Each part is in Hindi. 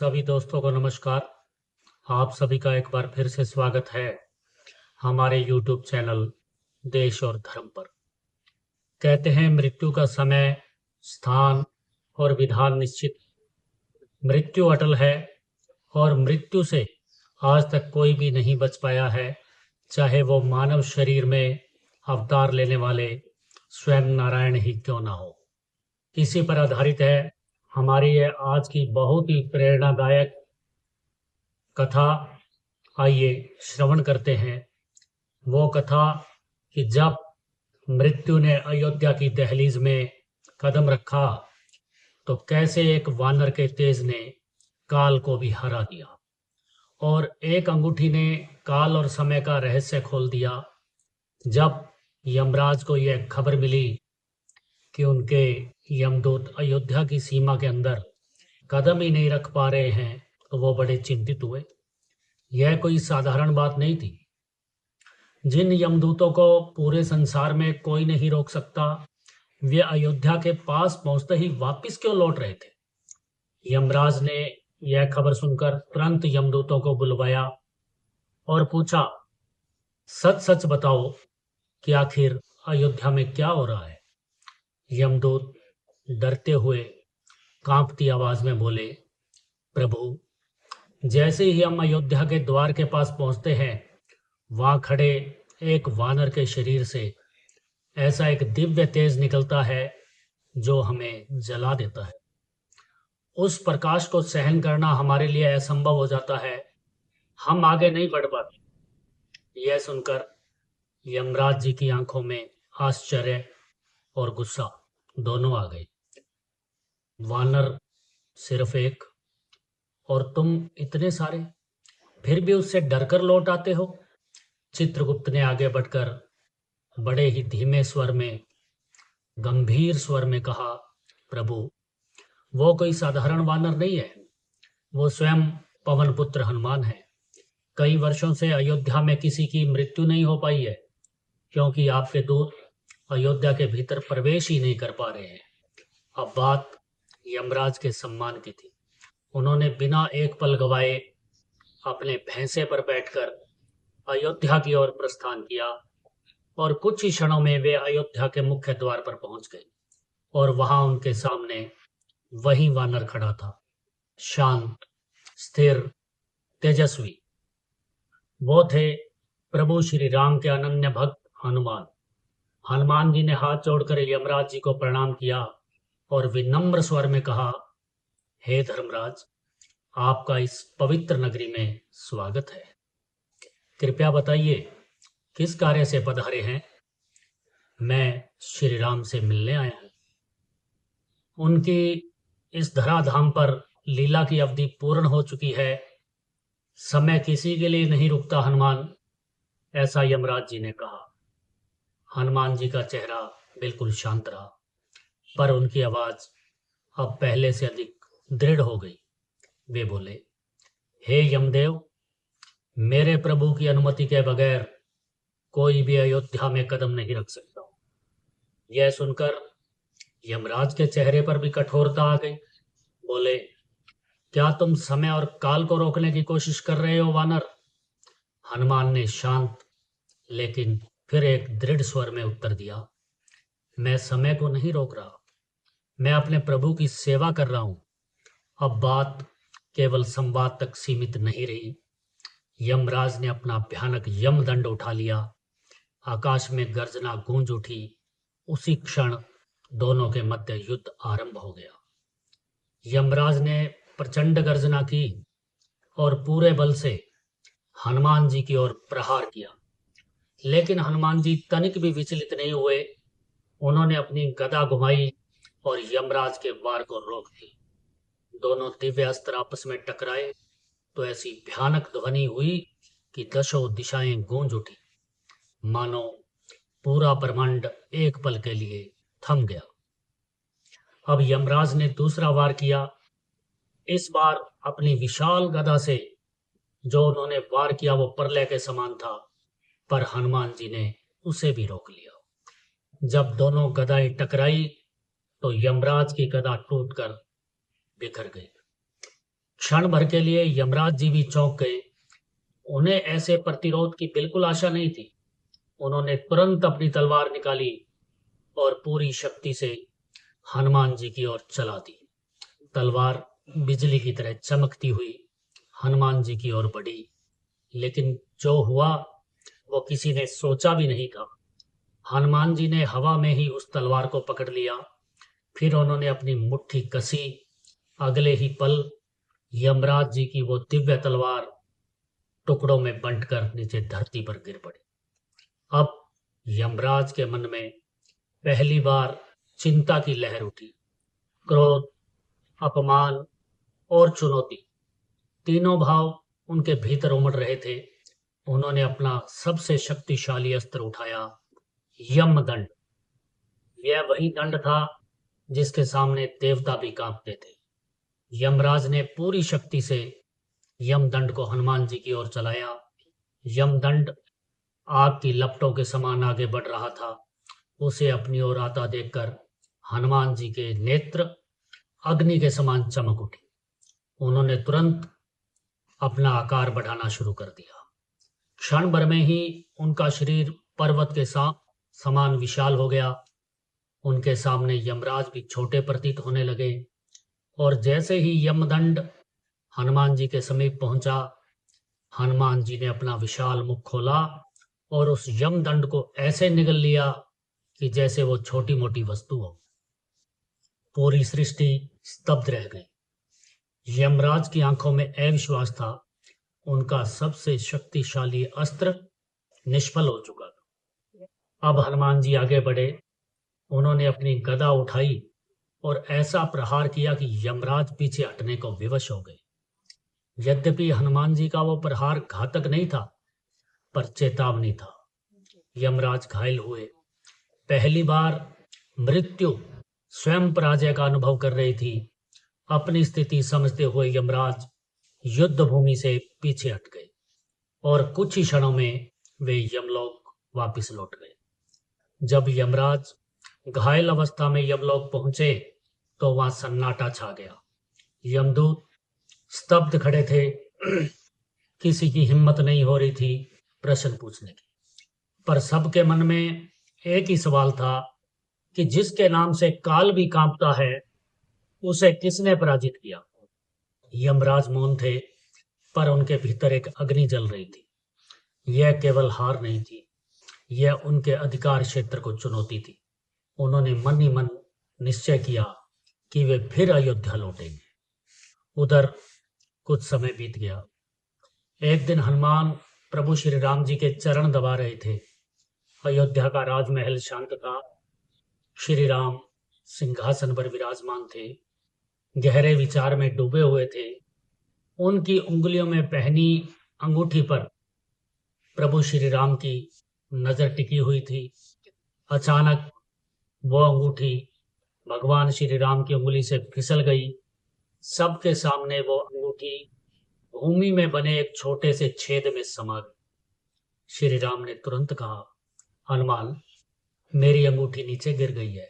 सभी दोस्तों को नमस्कार। आप सभी का एक बार फिर से स्वागत है हमारे YouTube चैनल देश और धर्म पर। कहते हैं मृत्यु का समय, स्थान और विधान निश्चित। मृत्यु अटल है और मृत्यु से आज तक कोई भी नहीं बच पाया है, चाहे वो मानव शरीर में अवतार लेने वाले स्वयं नारायण ही क्यों ना हो। इसी पर आधारित है हमारी ये आज की बहुत ही प्रेरणादायक कथा। आइए श्रवण करते हैं वो कथा कि जब मृत्यु ने अयोध्या की दहलीज में कदम रखा तो कैसे एक वानर के तेज ने काल को भी हरा दिया और एक अंगूठी ने काल और समय का रहस्य खोल दिया। जब यमराज को यह खबर मिली कि उनके यमदूत अयोध्या की सीमा के अंदर कदम ही नहीं रख पा रहे हैं तो वो बड़े चिंतित हुए। यह कोई साधारण बात नहीं थी। जिन यमदूतों को पूरे संसार में कोई नहीं रोक सकता, वे अयोध्या के पास पहुंचते ही वापस क्यों लौट रहे थे। यमराज ने यह खबर सुनकर तुरंत यमदूतों को बुलवाया और पूछा, सच सच बताओ कि आखिर अयोध्या में क्या हो रहा है। यमदूत डरते हुए कांपती आवाज में बोले, प्रभु, जैसे ही हम अयोध्या के द्वार के पास पहुंचते हैं, वहां खड़े एक वानर के शरीर से ऐसा एक दिव्य तेज निकलता है जो हमें जला देता है। उस प्रकाश को सहन करना हमारे लिए असंभव हो जाता है। हम आगे नहीं बढ़ पाते। यह सुनकर यमराज जी की आंखों में आश्चर्य और गुस्सा दोनों आ गए। वानर सिर्फ एक और तुम इतने सारे, फिर भी उससे डरकर लौट आते हो। चित्रगुप्त ने आगे बढ़कर बड़े ही धीमे स्वर में, गंभीर स्वर में कहा, प्रभु, वो कोई साधारण वानर नहीं है। वो स्वयं पवन पुत्र हनुमान है। कई वर्षों से अयोध्या में किसी की मृत्यु नहीं हो पाई है क्योंकि आपके दूत अयोध्या के भीतर प्रवेश ही नहीं कर पा रहे हैं। अब बात यमराज के सम्मान की थी। उन्होंने बिना एक पल गवाए अपने भैंसे पर बैठकर अयोध्या की ओर प्रस्थान किया और कुछ ही क्षणों में वे अयोध्या के मुख्य द्वार पर पहुंच गए और वहां उनके सामने वही वानर खड़ा था, शांत, स्थिर, तेजस्वी। वो थे प्रभु श्री राम के अनन्य भक्त हनुमान। हनुमान जी ने हाथ जोड़कर यमराज जी को प्रणाम किया और विनम्र स्वर में कहा, हे धर्मराज, आपका इस पवित्र नगरी में स्वागत है। कृपया बताइए किस कार्य से पधारे हैं। मैं श्री राम से मिलने आया हूं। उनकी इस धराधाम पर लीला की अवधि पूर्ण हो चुकी है। समय किसी के लिए नहीं रुकता हनुमान, ऐसा यमराज जी ने कहा। हनुमान जी का चेहरा बिल्कुल शांत रहा, पर उनकी आवाज अब पहले से अधिक दृढ़ हो गई। वे बोले, हे यमदेव, मेरे प्रभु की अनुमति के बगैर कोई भी अयोध्या में कदम नहीं रख सकता। यह सुनकर यमराज के चेहरे पर भी कठोरता आ गई। बोले, क्या तुम समय और काल को रोकने की कोशिश कर रहे हो वानर। हनुमान ने शांत लेकिन फिर एक दृढ़ स्वर में उत्तर दिया, मैं समय को नहीं रोक रहा, मैं अपने प्रभु की सेवा कर रहा हूं। अब बात केवल संवाद तक सीमित नहीं रही। यमराज ने अपना भयानक यमदंड उठा लिया। आकाश में गर्जना गूंज उठी। उसी क्षण दोनों के मध्य युद्ध आरंभ हो गया। यमराज ने प्रचंड गर्जना की और पूरे बल से हनुमान जी की ओर प्रहार किया, लेकिन हनुमान जी तनिक भी विचलित नहीं हुए। उन्होंने अपनी गदा घुमाई और यमराज के वार को रोक दिया। दोनों दिव्य अस्त्र आपस में टकराए तो ऐसी भयानक ध्वनि हुई कि दशों दिशाएं गूंज उठी, मानो पूरा ब्रह्मांड एक पल के लिए थम गया। अब यमराज ने दूसरा वार किया। इस बार अपनी विशाल गदा से जो उन्होंने वार किया वो प्रलय के समान था, पर हनुमान जी ने उसे भी रोक लिया। जब दोनों गदाएं टकराई तो यमराज की गदा टूटकर बिखर गई। क्षण भर के लिए यमराज जी भी चौंक गए। उन्हें ऐसे प्रतिरोध की बिल्कुल आशा नहीं थी। उन्होंने तुरंत अपनी तलवार निकाली और पूरी शक्ति से हनुमान जी की ओर चला दी। तलवार बिजली की तरह चमकती हुई हनुमान जी की ओर बढ़ी, लेकिन जो हुआ वो किसी ने सोचा भी नहीं था। हनुमान जी ने हवा में ही उस तलवार को पकड़ लिया। फिर उन्होंने अपनी मुट्ठी कसी। अगले ही पल यमराज जी की वो दिव्य तलवार टुकड़ों में बंटकर नीचे धरती पर गिर पड़ी। अब यमराज के मन में पहली बार चिंता की लहर उठी। क्रोध, अपमान और चुनौती, तीनों भाव उनके भीतर उमड़ रहे थे। उन्होंने अपना सबसे शक्तिशाली अस्त्र उठाया, यमदंड। यह वही दंड था जिसके सामने देवता भी कांपते थे। यमराज ने पूरी शक्ति से यमदंड को हनुमान जी की ओर चलाया। यमदंड आग की लपटों के समान आगे बढ़ रहा था। उसे अपनी ओर आता देखकर हनुमान जी के नेत्र अग्नि के समान चमक उठी। उन्होंने तुरंत अपना आकार बढ़ाना शुरू कर दिया। क्षण भर में ही उनका शरीर पर्वत के समान विशाल हो गया। उनके सामने यमराज भी छोटे प्रतीत होने लगे। और जैसे ही यमदंड हनुमान जी के समीप पहुंचा, हनुमान जी ने अपना विशाल मुख खोला और उस यमदंड को ऐसे निगल लिया कि जैसे वो छोटी मोटी वस्तु हो। पूरी सृष्टि स्तब्ध रह गई। यमराज की आंखों में अविश्वास था। उनका सबसे शक्तिशाली अस्त्र निष्फल हो चुका था। अब हनुमान जी आगे बढ़े। उन्होंने अपनी गदा उठाई और ऐसा प्रहार किया कि यमराज पीछे हटने को विवश हो गए। यद्यपि हनुमान जी का वो प्रहार घातक नहीं था, पर चेतावनी था। यमराज घायल हुए। पहली बार मृत्यु स्वयं पराजय का अनुभव कर रही थी। अपनी स्थिति समझते हुए यमराज युद्ध भूमि से पीछे हट गए और कुछ ही क्षणों में वे यमलोक वापस लौट गए। जब यमराज घायल अवस्था में यमलोक पहुंचे तो वहां सन्नाटा छा गया। यमदूत स्तब्ध खड़े थे। किसी की हिम्मत नहीं हो रही थी प्रश्न पूछने की। पर सबके मन में एक ही सवाल था कि जिसके नाम से काल भी कांपता है, उसे किसने पराजित किया। यमराज मौन थे, पर उनके भीतर एक अग्नि जल रही थी। यह केवल हार नहीं थी, यह उनके अधिकार क्षेत्र को चुनौती थी। उन्होंने मन ही मन निश्चय किया कि वे फिर अयोध्या लौटेंगे। उधर कुछ समय बीत गया। एक दिन हनुमान प्रभु श्री राम जी के चरण दबा रहे थे। अयोध्या का राजमहल शांत था। श्री राम सिंहासन पर विराजमान थे, गहरे विचार में डूबे हुए थे। उनकी उंगलियों में पहनी अंगूठी पर प्रभु श्री राम की नजर टिकी हुई थी। अचानक वो अंगूठी भगवान श्री राम की उंगली से फिसल गई। सबके सामने वो अंगूठी भूमि में बने एक छोटे से छेद में समा गई। श्री राम ने तुरंत कहा, हनुमान, मेरी अंगूठी नीचे गिर गई है,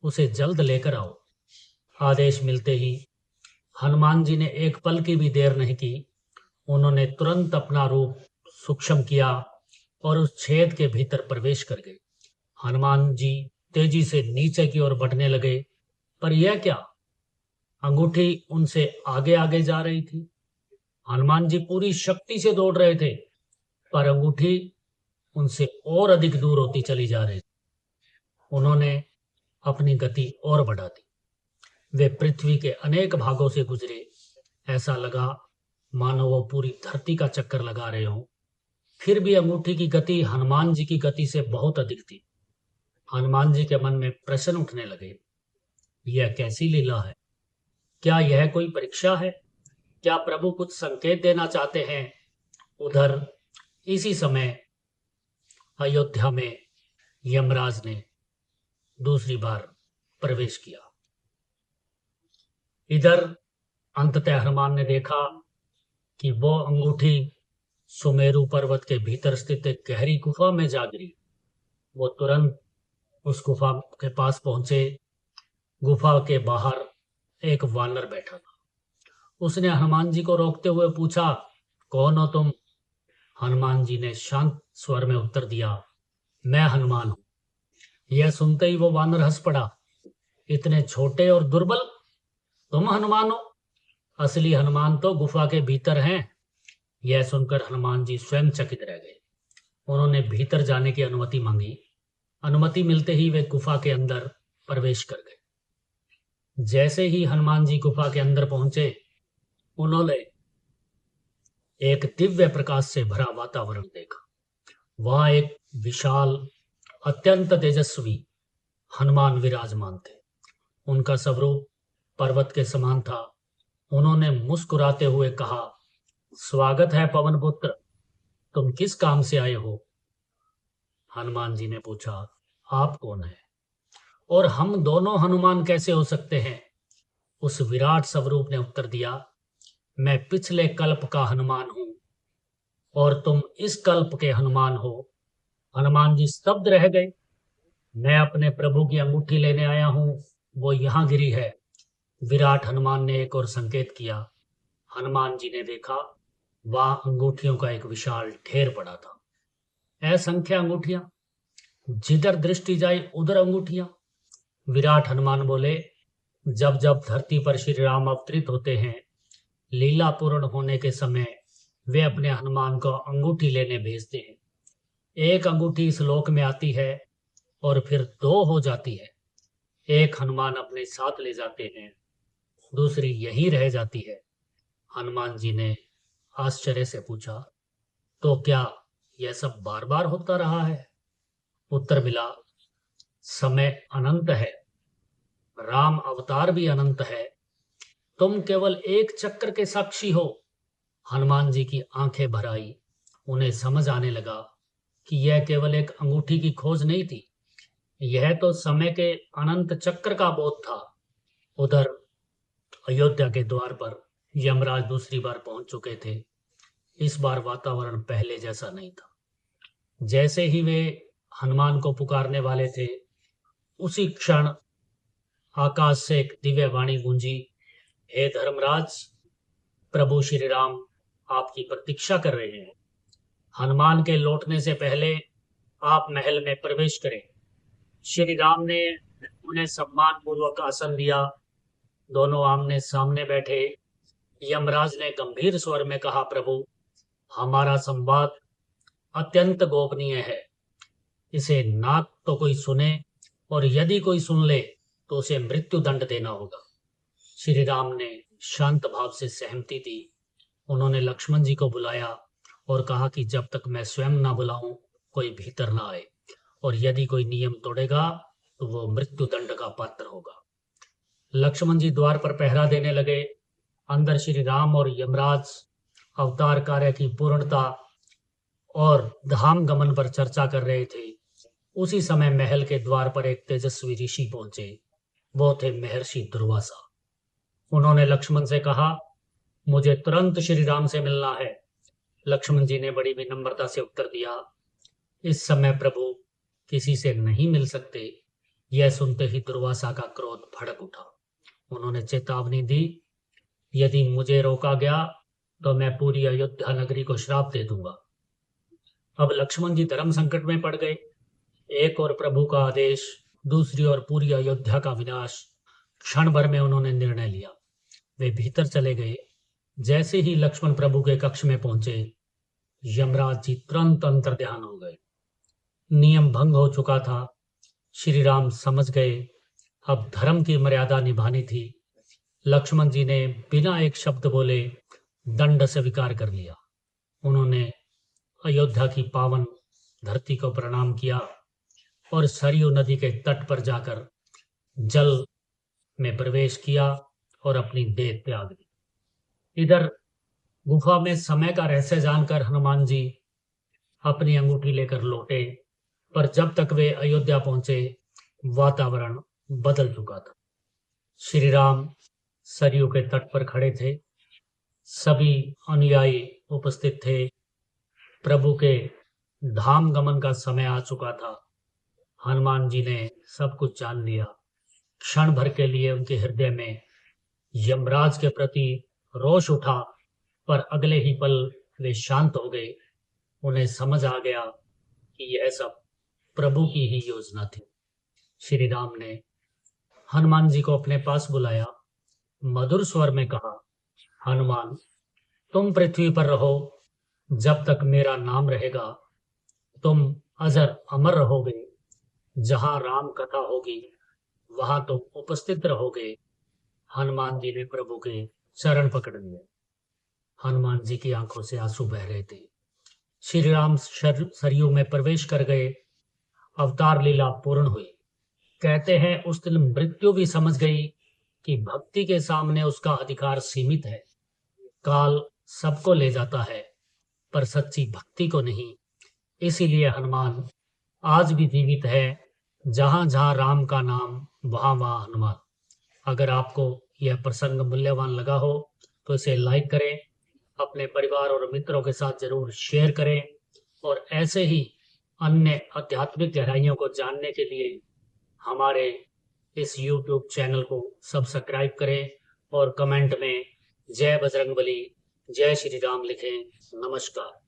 उसे जल्द लेकर आओ। आदेश मिलते ही हनुमान जी ने एक पल की भी देर नहीं की। उन्होंने तुरंत अपना रूप सूक्ष्म किया और उस छेद के भीतर प्रवेश कर गए। हनुमान जी तेजी से नीचे की ओर बढ़ने लगे, पर यह क्या, अंगूठी उनसे आगे आगे जा रही थी। हनुमान जी पूरी शक्ति से दौड़ रहे थे, पर अंगूठी उनसे और अधिक दूर होती चली जा रही थी। उन्होंने अपनी गति और बढ़ा दी। वे पृथ्वी के अनेक भागों से गुजरे। ऐसा लगा मानो वो पूरी धरती का चक्कर लगा रहे हों। फिर भी अंगूठी की गति हनुमान जी की गति से बहुत अधिक थी। हनुमान जी के मन में प्रश्न उठने लगे, यह कैसी लीला है? क्या यह कोई परीक्षा है? क्या प्रभु कुछ संकेत देना चाहते हैं? उधर इसी समय अयोध्या में यमराज ने दूसरी बार प्रवेश किया। इधर अंततः हनुमान ने देखा कि वो अंगूठी सुमेरु पर्वत के भीतर स्थित एक गहरी गुफा में जा गिरी। वो तुरंत उस गुफा के पास पहुंचे। गुफा के बाहर एक वानर बैठा था। उसने हनुमान जी को रोकते हुए पूछा, कौन हो तुम? हनुमान जी ने शांत स्वर में उत्तर दिया, मैं हनुमान हूं। यह सुनते ही वो वानर हंस पड़ा, इतने छोटे और दुर्बल, तुम हनुमान हो? असली हनुमान तो गुफा के भीतर हैं। यह सुनकर हनुमान जी स्वयं चकित रह गए। उन्होंने भीतर जाने की अनुमति मांगी। अनुमति मिलते ही वे गुफा के अंदर प्रवेश कर गए। जैसे ही हनुमान जी गुफा के अंदर पहुंचे, उन्होंने एक दिव्य प्रकाश से भरा वातावरण देखा। वहां एक विशाल, अत्यंत तेजस्वी हनुमान विराजमान थे। उनका स्वरूप पर्वत के समान था। उन्होंने मुस्कुराते हुए कहा, स्वागत है पवन पुत्र, तुम किस काम से आए हो? हनुमान जी ने पूछा, आप कौन हैं और हम दोनों हनुमान कैसे हो सकते हैं? उस विराट स्वरूप ने उत्तर दिया, मैं पिछले कल्प का हनुमान हूं और तुम इस कल्प के हनुमान हो। हनुमान जी स्तब्ध रह गए। मैं अपने प्रभु की अंगूठी लेने आया हूं, वो यहां गिरी है। विराट हनुमान ने एक और संकेत किया। हनुमान जी ने देखा, वहां अंगूठियों का एक विशाल ढेर पड़ा था। असंख्य अंगूठियां, जिधर दृष्टि जाए उधर अंगूठियां। विराट हनुमान बोले, जब जब धरती पर श्री राम अवतरित होते हैं, लीला पूर्ण होने के समय वे अपने हनुमान को अंगूठी लेने भेजते हैं। एक अंगूठी इस लोक में आती है और फिर दो हो जाती है। एक हनुमान अपने साथ ले जाते हैं, दूसरी यहीं रह जाती है। हनुमान जी ने आश्चर्य से पूछा, तो क्या यह सब बार बार होता रहा है? उत्तर मिला, समय अनंत है, राम अवतार भी अनंत है, तुम केवल एक चक्र के साक्षी हो। हनुमान जी की आंखें भर आई। उन्हें समझ आने लगा कि यह केवल एक अंगूठी की खोज नहीं थी, यह तो समय के अनंत चक्र का बोध था। उधर अयोध्या के द्वार पर यमराज दूसरी बार पहुंच चुके थे। इस बार वातावरण पहले जैसा नहीं था। जैसे ही वे हनुमान को पुकारने वाले थे, उसी क्षण आकाश से एक दिव्य वाणी गूंजी, हे धर्मराज, प्रभु श्री राम आपकी प्रतीक्षा कर रहे हैं। हनुमान के लौटने से पहले आप महल में प्रवेश करें। श्री राम ने उन्हें सम्मान पूर्वक आसन दिया। दोनों आमने सामने बैठे। यमराज ने गंभीर स्वर में कहा, प्रभु, हमारा संवाद अत्यंत गोपनीय है। इसे ना तो कोई सुने और यदि कोई सुन ले तो उसे मृत्यु दंड देना होगा। श्री राम ने शांत भाव से सहमति दी। उन्होंने लक्ष्मण जी को बुलाया और कहा कि जब तक मैं स्वयं ना बुलाऊं, कोई भीतर ना आए, और यदि कोई नियम तोड़ेगा तो वो मृत्यु दंड का पात्र होगा। लक्ष्मण जी द्वार पर पहरा देने लगे। अंदर श्री राम और यमराज अवतार कार्य की पूर्णता और धाम गमन पर चर्चा कर रहे थे। उसी समय महल के द्वार पर एक तेजस्वी ऋषि पहुंचे। वो थे महर्षि दुर्वासा। उन्होंने लक्ष्मण से कहा, मुझे तुरंत श्री राम से मिलना है। लक्ष्मण जी ने बड़ी विनम्रता से उत्तर दिया, इस समय प्रभु किसी से नहीं मिल सकते। यह सुनते ही दुर्वासा का क्रोध भड़क उठा। उन्होंने चेतावनी दी, यदि मुझे रोका गया तो मैं पूरी अयोध्या नगरी को श्राप दे दूंगा। अब लक्ष्मण जी धर्म संकट में पड़ गए। एक और प्रभु का आदेश, दूसरी ओर पूरी अयोध्या का विनाश। क्षण भर में उन्होंने निर्णय लिया। वे भीतर चले गए। जैसे ही लक्ष्मण प्रभु के कक्ष में पहुंचे, यमराज जी तुरंत अंतर्ध्यान हो गए। नियम भंग हो चुका था। श्री राम समझ गए, अब धर्म की मर्यादा निभानी थी। लक्ष्मण जी ने बिना एक शब्द बोले दंड स्वीकार कर लिया। उन्होंने अयोध्या की पावन धरती को प्रणाम किया और सरयू नदी के तट पर जाकर जल में प्रवेश किया और अपनी देह त्याग दी। इधर गुफा में समय का रहस्य जानकर हनुमान जी अपनी अंगूठी लेकर लौटे, पर जब तक वे अयोध्या पहुंचे, वातावरण बदल चुका था। श्री राम सरयू के तट पर खड़े थे। सभी अनुयायी उपस्थित थे। प्रभु के धाम गमन का समय आ चुका था। हनुमान जी ने सब कुछ जान लिया। क्षण भर के लिए उनके हृदय में यमराज के प्रति रोष उठा, पर अगले ही पल वे शांत हो गए। उन्हें समझ आ गया कि यह सब प्रभु की ही योजना थी। श्री राम ने हनुमान जी को अपने पास बुलाया, मधुर स्वर में कहा, हनुमान, तुम पृथ्वी पर रहो जब तक मेरा नाम रहेगा। तुम अजर अमर रहोगे। जहां राम कथा होगी वहां तुम उपस्थित रहोगे। हनुमान जी ने प्रभु के चरण पकड़ लिए। हनुमान जी की आंखों से आंसू बह रहे थे। श्री राम सरयू में प्रवेश कर गए। अवतार लीला पूर्ण हुई। कहते हैं उस दिन मृत्यु भी समझ गई कि भक्ति के सामने उसका अधिकार सीमित है। काल सबको ले जाता है, पर सच्ची भक्ति को नहीं। इसीलिए हनुमान आज भी जीवित है। जहां जहां राम का नाम, वहां वहां हनुमान। अगर आपको यह प्रसंग मूल्यवान लगा हो तो इसे लाइक करें, अपने परिवार और मित्रों के साथ जरूर शेयर करें, और ऐसे ही अन्य आध्यात्मिक गहराइयों को जानने के लिए हमारे इस YouTube चैनल को सब्सक्राइब करें और कमेंट में जय बजरंगबली, जय श्री राम लिखें। नमस्कार।